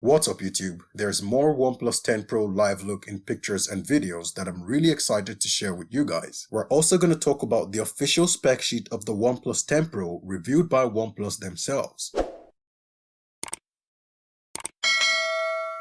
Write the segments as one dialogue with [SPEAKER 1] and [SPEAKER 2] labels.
[SPEAKER 1] What's up YouTube? There's more OnePlus 10 Pro live look in pictures and videos that I'm really excited to share with you guys. We're also going to talk about the official spec sheet of the OnePlus 10 Pro reviewed by OnePlus themselves.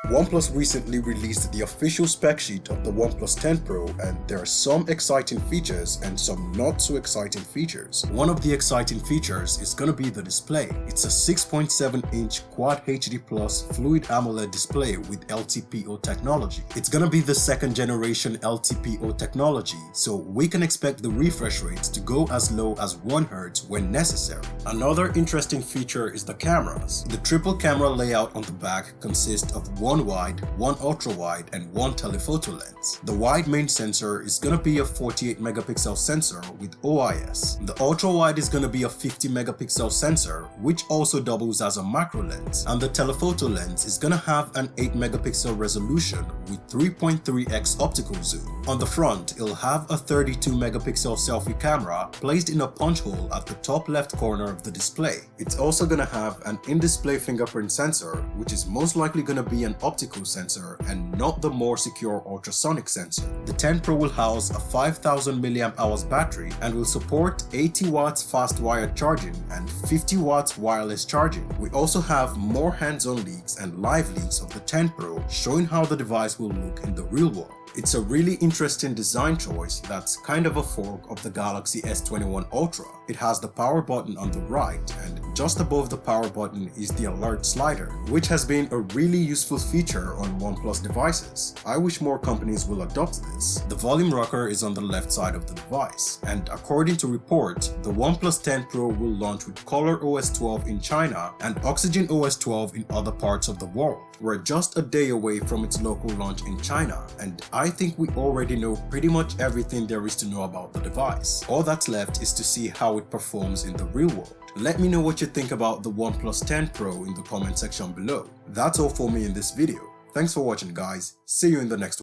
[SPEAKER 1] OnePlus recently released the official spec sheet of the OnePlus 10 Pro, and there are some exciting features and some not so exciting features. One of the exciting features is going to be the display. It's a 6.7-inch Quad HD Plus Fluid AMOLED display with LTPO technology. It's going to be the second generation LTPO technology, so we can expect the refresh rates to go as low as 1 Hz when necessary. Another interesting feature is the cameras. The triple camera layout on the back consists of one wide, one ultra wide, and one telephoto lens. The wide main sensor is gonna be a 48 megapixel sensor with OIS. The ultra wide is gonna be a 50 megapixel sensor, which also doubles as a macro lens. And the telephoto lens is gonna have an 8 megapixel resolution with 3.3x optical zoom. On the front, it'll have a 32 megapixel selfie camera placed in a punch hole at the top left corner of the display. It's also gonna have an in-display fingerprint sensor, which is most likely gonna be an optical sensor and not the more secure ultrasonic sensor. The 10 Pro will house a 5000 mAh battery and will support 80 watts fast wired charging and 50 watts wireless charging. We also have more hands-on leaks and live leaks of the 10 Pro showing how the device will look in the real world. It's a really interesting design choice that's kind of a fork of the Galaxy S21 Ultra. It has the power button on the right, and just above the power button is the alert slider, which has been a really useful feature on OnePlus devices. I wish more companies will adopt this. The volume rocker is on the left side of the device, and according to reports, the OnePlus 10 Pro will launch with Color OS 12 in China and Oxygen OS 12 in other parts of the world. We're just a day away from its local launch in China, and I think we already know pretty much everything there is to know about the device. All that's left is to see how it performs in the real world. Let me know what you think about the OnePlus 10 Pro in the comment section below. That's all for me in this video. Thanks for watching guys, see you in the next one.